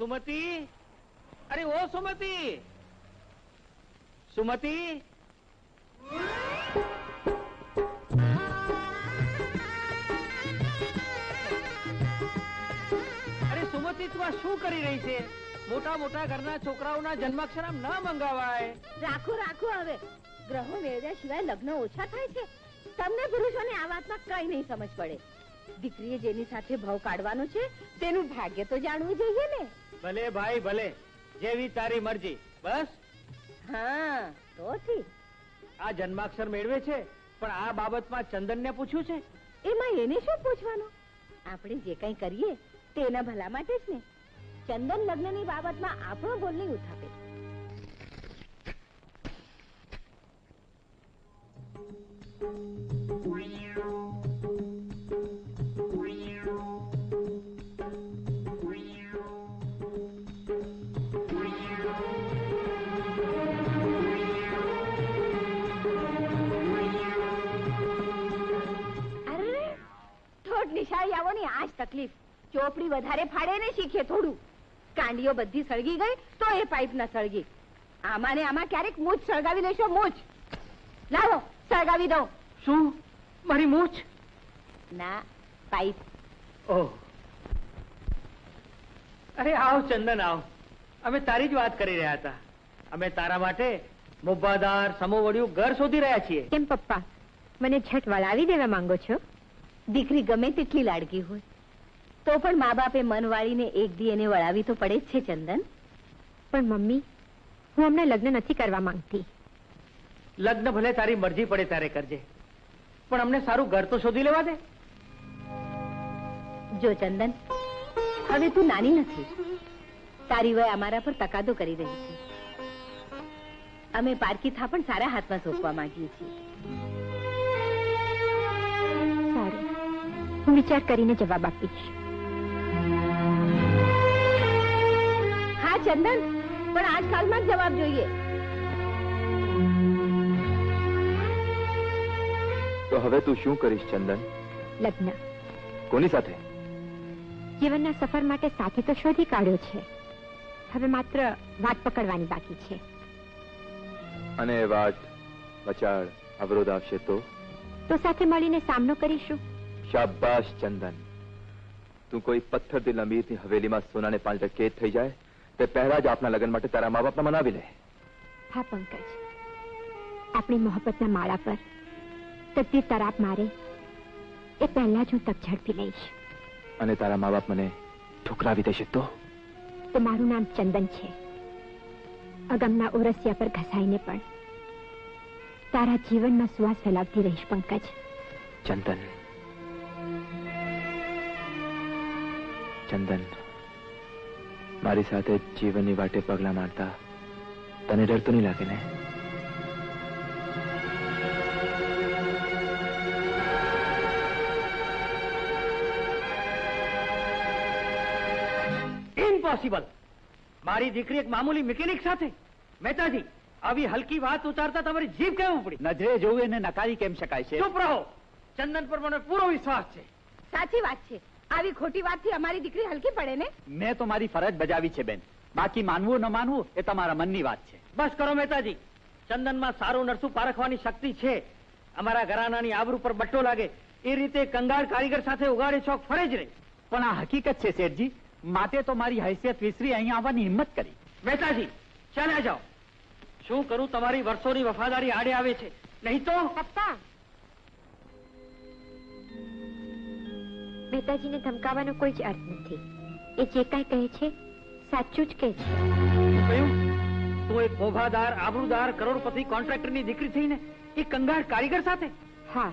સુમતી, અરે ઓ સુમતી, સુમતી, અરે સુમતી, તું આ શું કરી રહી છે? મોટા મોટા ઘરના છોકરાઓના જન્માક્ષર આમ ના મંગાવાય. રાખો રાખો, હવે ગ્રહો મેળવ્યા સિવાય લગ્ન ઓછા થાય છે. તમને પુરુષોને આ વાતમાં કઈ નહીં સમજ પડે. દીકરીએ જેની સાથે ભાવ કાઢવાનો છે તેનું ભાગ્ય તો જાણવું જોઈએ ને. ભલે ભાઈ ભલે, જેવી તારી મરજી. બસ હા તો ઠીક. આ જન્માક્ષર મેળવે છે, પણ આ બાબતમાં ચંદનને પૂછ્યું છે? એમાં એને શું પૂછવાનું? આપણે જે કઈ કરીએ તેના ભલા માટે જ ને. ચંદન લગ્નની બાબતમાં આપણો બોલ નહીં ઉઠાવે. નિશાળી આવો ને આજ તકલીફ. ચોપડી વધારે ફાડે ને શીખે થોડું. કાંડીઓ બધી સળગી ગઈ તો એ પાઇપ ના સળગી. આમાં ને આમાં ક્યારેક મૂછ સળગાવી લેશો. મૂછ લાવો, સળગાવી દઉં. શું? મારી મૂછ? ના, પાઇપ. ઓહ, અરે આવ ચંદન આવ. અમે તારી જ વાત કરી રહ્યા હતા. અમે તારા માટે મુબ્બાદાર સમોવડિયું ઘર શોધી રહ્યા છીએ. કેમ પપ્પા, મને ઝટ વળાવી દેવા માંગો છો? દીકરી ગમે તેટલી લાડકી હોય તો પણ મા બાપે મન વાળીને એક દી એને વળાવી તો પડે જ છે ચંદન. પણ મમ્મી, હું હમણાં લગ્ન નથી કરવા માંગતી. લગ્ન ભલે તારી મરજી પડે ત્યારે કરજે, પણ અમને સારું ઘર તો શોધી લેવા દે. જો ચંદન, હવે તું નાની નથી. તારી વય અમારા પર તકાદો કરી રહી છે. અમે પારકી થા પણ સારા હાથમાં સોંપવા માંગીએ છીએ. સારું, હું વિચાર કરીને જવાબ આપીશ. હા ચંદન, પણ આજકાલમાં જ જવાબ જોઈએ. તો હવે તું શું કરીશ ચંદન? લગ્ન. કોની સાથે? જીવનના સફર માટે સાથી તો શોધી કાઢ્યો છે. હવે માત્ર વાટ પકડવાની બાકી છે. અને વાટ વચાળ અવરોધ આવશે તો સાથે મળીને સામનો કરીશું. શાબાશ ચંદન. તું કોઈ પથ્થર દિલ અમીરની હવેલીમાં સોનાને 5 કેદ થઈ જાય તે પહેલા જ આપના લગ્ન માટે તારા મા બાપને મનાવી લે. હા પંકજ, આપણી મોહબ્બતના માળા પર તકદીર તરાપ મારે એ પહેલા જ હું તક ઝડપી લઈશ. અને તારા મા બાપ મને ઠુકરાવી દેશે તો મારું નામ ચંદન છે. અગમના ઓરસિયા પર ઘસાઈને પણ તારા જીવનમાં સુવાસ ફેલાવતી રહીશ પંકજ. ચંદન, ચંદન, મારી સાથે જીવનની વાટે પગલા મારતા તને ડર તો નહીં લાગે ને? ઇમ્પોસિબલ. મારી દીકરી એક મામૂલી મિકેનિક સાથે. મહેતાજી, આવી હલકી વાત ઉતારતા તમારી જીભ કેમ ઉપડી? નજરે જોવું એને નકારી કેમ શકાય છે? ચૂપ રહો. ચંદન પર મને પૂરો વિશ્વાસ છે. સાચી વાત છે. આવી ખોટી વાતથી અમારી દીકરી હલકી પડે ને? મેં તો મારી ફરજ બજાવી છે બેન. બાકી માનવું ન માનવું એ તમારા મનની વાત છે. બસ કરો મહેતાજી. ચંદનમાં સારું નરસું પારખવાની શક્તિ છે. અમારા ઘરાનાની આબરૂ પર બટ્ટો લાગે એ રીતે કંગાળ કારીગર સાથે ઉગાડે ચોક ફરે જ રહી. પણ આ હકીકત છે શેઠજી, માટે તો મારી હૈસિયત વિસરી અહીંયા આવવાની હિંમત કરી. મહેતાજી, ચાલ્યા જાઓ. શું કરું, તમારી વર્ષોની વફાદારી આડે આવે છે. નહીં તો પપ્પા, મહેતાજીને ધમકાવવાનો કોઈ જ અર્થ નથી. એ જે કાંઈ કહે છે સાચું જ કહે છે. કહ્યું તો એક મોભાદાર આબરૂદાર કરોડપતિ કોન્ટ્રાક્ટરની દીકરી થઈને એ કંગાળ કારીગર સાથે? હા.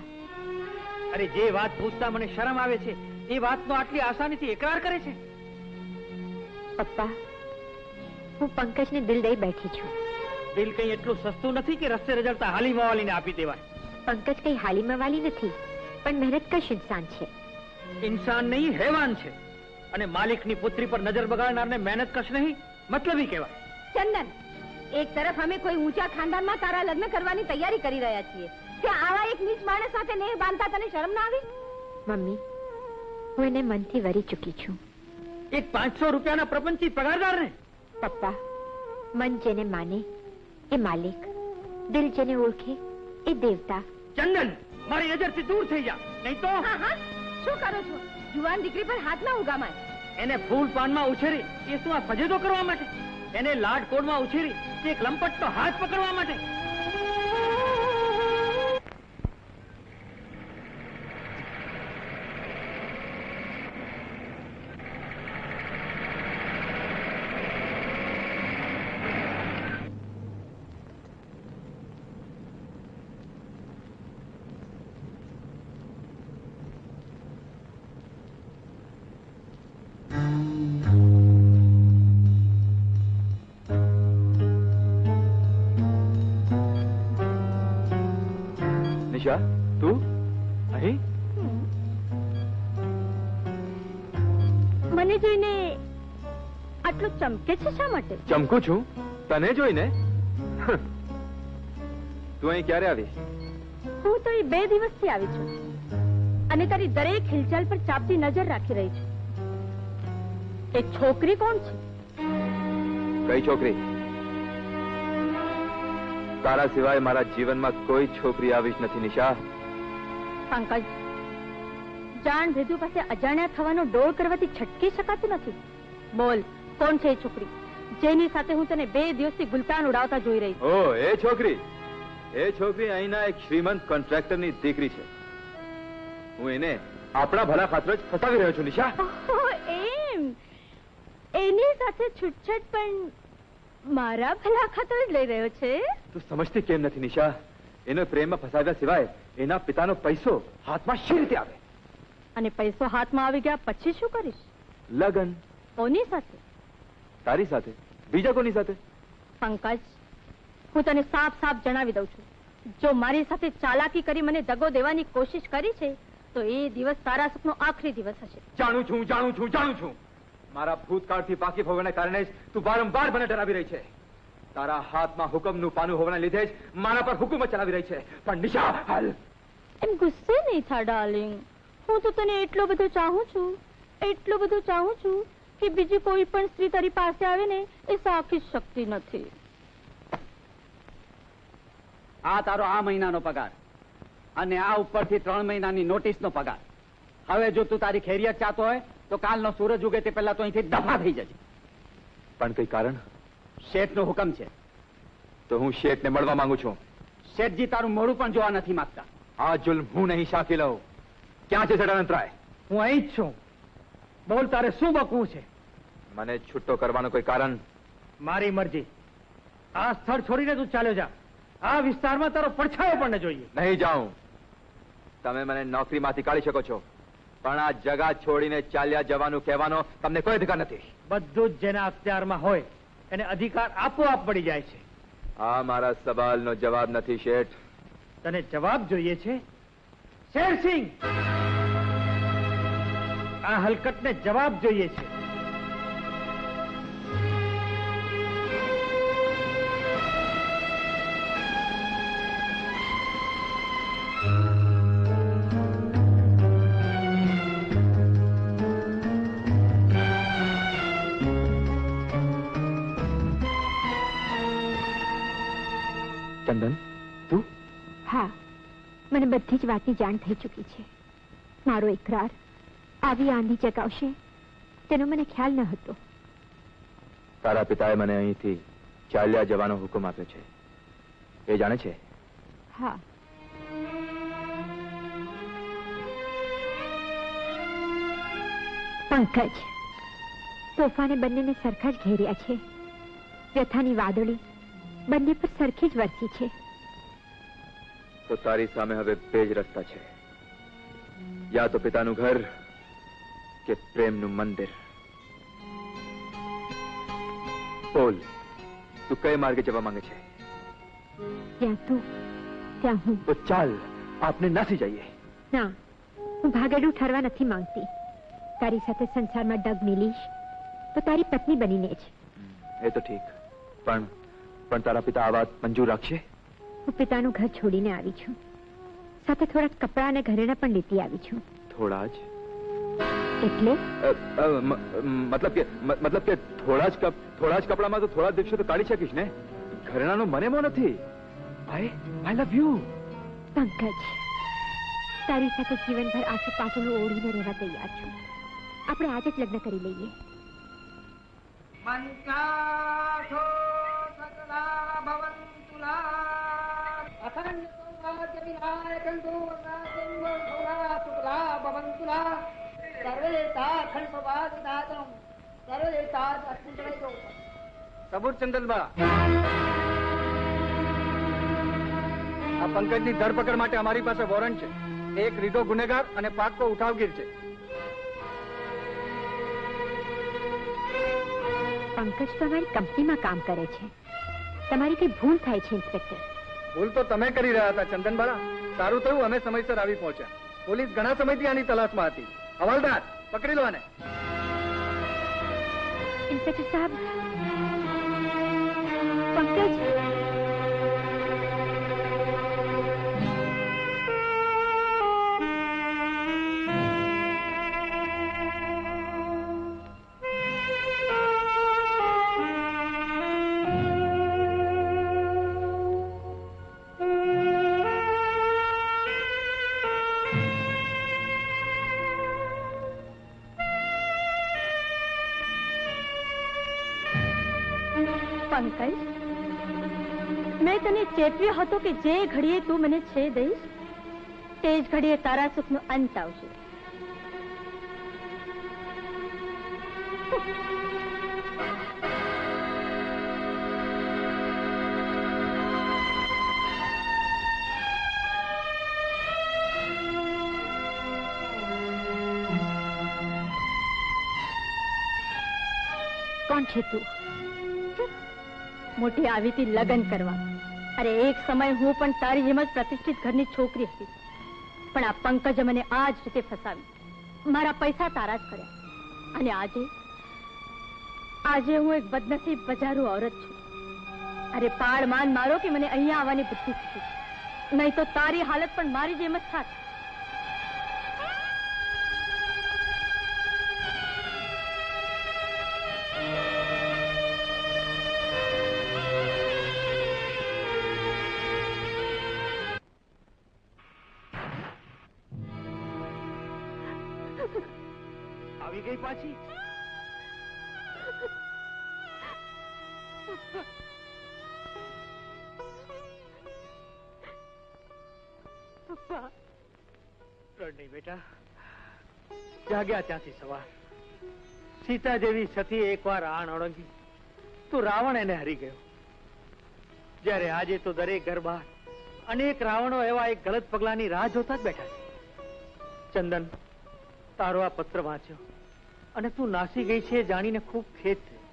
અરે જે વાત પૂછતા મને શરમ આવે છે એ વાતનો આટલી આસાનીથી એકરાર કરે છે. પપ્પા, હું પંકજને દિલ દઈ બેઠી છું. દિલ કઈ એટલું સસ્તું નથી કે રસ્તે રજડતા હાલી મવાલીને આપી દેવાય. પંકજ કઈ હાલી મવાલી નથી, પણ મહેનતકશ ઇન્સાન છે. ઇન્સાન નહીં, હેવાન છે. અને માલિકની પુત્રી પર નજર બગાડનારને મહેનતકશ નહીં, મતલબી કહેવાય. ચંદન, એક તરફ અમે કોઈ ઊંચા ખાનદાનમાં તારા લગ્ન કરવાની તૈયારી કરી રહ્યા છીએ, ત્યાં આવા એક નીચ માણસ સાથે નેહ બાંધતા તને શરમ ના આવી? મમ્મી, હું એને મનથી વરી ચૂકી છું. એક 500 રૂપિયાના પ્રપંચી પગારદાર ને? પપ્પા, મન જેને માને એ માલિક, દિલ જેને ઓળખે એ દેવતા. ચંદન, મારી નજરથી દૂર થઈ જા, નહીં તો. હા હા, શું કરો છો? જુવાન દીકરી પર હાથ ના ઉગામાય. એને ફૂલ પાનમાં ઉછેરી એ શું આ ફજેદો કરવા માટે? એને લાડ કોડમાં ઉછેરી એક લંપટનો હાથ પકડવા માટે? નિશા, તું અહીં? મને જોઈને આટલું ચમકે છે શા માટે? ચમકું છું તને જોઈને? તું અહીં ક્યારે આવી? હું તો એ 2 દિવસથી આવી છું અને તારી દરેક હિલચાલ પર ચાપતી નજર રાખી રહી છું. એ છોકરી કોણ છે? કઈ છોકરી? તારા સિવાય મારા જીવનમાં કોઈ છોકરી આવી જ નથી નિશા. પંકજ, જાણ ભેદુ પાસે અજાણ્યા થવાનો ડોળ કરવાથી છટકી શકાતું નથી. બોલ, કોણ છે એ છોકરી જેની સાથે હું તને 2 દિવસથી ગુલતાન ઉડાવતા જોઈ રહી છું? ઓ, એ છોકરી અહીંના એક શ્રીમંત કોન્ટ્રાક્ટરની દીકરી છે. હું એને આપણા ભલા ખાતર જ ફસાવી રહ્યો છું નિશા. ઓહ, એમ? એની સાથે છૂટછાટ પણ મારા ભલા ખાતર જ લઈ રહ્યો છે? તું સમજતી કેમ નથી નિશા? એનો પ્રેમમાં ફસાવ્યા સિવાય એના પિતાનો પૈસો હાથમાં શી રીતે આવે? અને પૈસો હાથમાં આવી ગયા પછી શું કરીશ? લગન. કોની સાથે? તારી સાથે. બીજા કોની સાથે? પંકજ, હું તને સાફ સાફ જણાવી દઉં છું, જો મારી સાથે ચાલાકી કરી મને દગો દેવાની કોશિશ કરી છે તો એ દિવસ તારા સુખનો આખરી દિવસ હશે. જાણું છું. મારા ભૂતકાળથી વાકેફ હોવાના કારણે જ તું વારંવાર મને ડરાવી રહી છે. તારા હાથમાં હુકમનું પાનું હોવાના લીધે જ મારા પર હુકુમત ચલાવી રહી છે. પણ નિશા, હાલ એમ ગુસ્સે નહીં થા ડાર્લિંગ. હું તો તને એટલો બધો ચાહું છું કે બીજી કોઈ પણ સ્ત્રી તારી પાસે આવે ને એ સાખી શકતી નથી. આ તારો આ મહિનાનો પગાર અને આ ઉપરથી 3 મહિનાની નોટિસનો પગાર. હવે જો તું તારી ખૈરિયત ચાહતો હોય તો કાલનો સૂરજ ઉગે તે પહેલા તો અહીંથી દફા થઈ જજે. પણ કઈ કારણ? શેઠનો હુકમ છે. તો હું શેઠને મળવા માંગુ છું. શેઠજી તારું મોઢું પણ જોવા નથી માંગતા. આ જુલ્મ હું નહીં શાકી લઉં. ક્યાં છે સદાનંતરાય? હું અહીં જ છું. બોલ, તારે શું બકવું છે? મને છૂટો કરવાનું કોઈ કારણ? મારી મરજી. આ સ્થળ છોડીને તું ચાલ્યો જા. આ વિસ્તારમાં તારો પડછાયો પણ ન જોઈએ. નહીં જાઉં. તમે મને નોકરીમાંથી કાઢી શકો છો પણ આ જગા છોડીને ચાલ્યા જવાનું કહેવાનો તમને કોઈ અધિકાર નથી. બધું જ જેના અખ્તિયારમાં હોય એને અધિકાર આપોઆપ પડી જાય છે. આ મારા સવાલનો જવાબ નથી શેઠ. તને જવાબ જોઈએ છે? શેરસિંહ, આ હલકતને જવાબ જોઈએ છે. ચંદન, તું? હા, મને બધી જ વાતની જાણ થઈ ચૂકી છે. મારો ઇકરાર આવી આંધી ચગાવશે તેનો મને ખ્યાલ ન હતો. તારા પિતાએ મને અહીંથી ચાલ્યા જવાનો હુકમ આપ્યો છે, એ જાણે છે? હા. પંકજ, તોફાને બંનેને સરખા જ ઘેર્યા છે. વ્યથાની વાદળી બંને પર સરખી જ વરસી છે. તો તારી સામે હવે 2 જ રસ્તા છે. યા તો પિતાનું ઘર કે પ્રેમનું મંદિર. બોલ, તું કઈ માર્ગે જવા માંગે છે? ત્યાં તું, ત્યાં હું. તો ચાલ, આપને નાસી જઈએ. ના, હું ભાગેડું ઠરવા નથી માંગતી. તારી સાથે સંસારમાં ડગ મિલીશ તો તારી પત્ની બનીને જ. એ તો ઠીક, પણ તારા પિતા આ વાત મંજૂર રાખશે? હું પિતાનું ઘર છોડીને આવી છું. સાથે થોડા કપડાં અને ઘરેણાં પણ લેતી આવી છું. થોડા જ? એટલે મતલબ કે થોડા જ કપડામાં તો થોડા દિવસો તો કાઢી શકીશ ને. ઘરેણાનો મને મોહ નથી. આઈ લવ યુ. પંકજ, તારી સાથે જીવનભર આંસુ પાછળનું ઓળીને રહેવા તૈયાર છું. આપણે આજે જ લગ્ન કરી લઈએ. સબૂત ચંદનબા, આ પંકજની ધરપકડ માટે અમારી પાસે વોરંટ છે. એક રીઢો ગુનેગાર અને પાક્કો ઉઠાવગીર છે. પંકજ તો અમારી કંપનીમાં કામ કરે છે. તમારી કઈ ભૂલ થાય છે ઇન્સ્પેક્ટર? ભૂલ તો તમે કરી રહ્યા હતા ચંદનબા. સારું થયું અમે સમયસર આવી પહોંચ્યા. પોલીસ ઘણા સમયથી આની તલાશમાં હતી. હવાલદાર, પકડી લો આને. ઇન્સ્પેક્ટર સાહેબ, પંકજ પંકજ, મેં તને ચેતવ્યો હતો કે જે ઘડીએ તું મને છે દઈશ તે જ ઘડીએ તારા સુખનો અંત આવશે. કોણ છે તું? મોટી આવી હતી લગ્ન કરવા. અરે એક સમય હું પણ તારી જેમ જ પ્રતિષ્ઠિત ઘરની છોકરી હતી, પણ આ પંકજે મને આ જ રીતે ફસાવી. મારા પૈસા તારા જ કર્યા. અને આજે હું એક બદનસીબ બજારું औरत છું. અરે પાડ માન મારો કે મને અહીંયા આવવાની બુદ્ધિ થતી, નહીં તો તારી હાલત પણ મારી જેમ જ થાત. આવી ગઈ પાછી? રડ નહીં બેટા. જાગ્યા ત્યાંથી સવાર. સીતા જેવી સતી એકવાર આણ ઓળંગી તો રાવણ એને હરી ગયો. જ્યારે આજે તો દરેક ઘર બહાર અનેક રાવણો એવા એક ગલત પગલાની રાહ જોતા જ બેઠા છે. ચંદન, તારો આ પત્ર વાંચ્યો અને તું નાસી ગઈ છે જાણીને ખૂબ ખેદ થયો.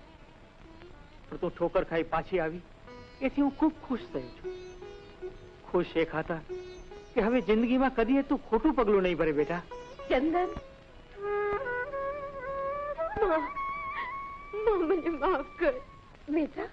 પણ તું ઠોકર ખાઈ પાછી આવી એથી હું ખૂબ ખુશ થયો છું. ખુશ એ ખાતર કે હવે જિંદગીમાં કદી તું ખોટું પગલું નહીં ભરે બેટા. ચંદન, મને માફ કર બેટા.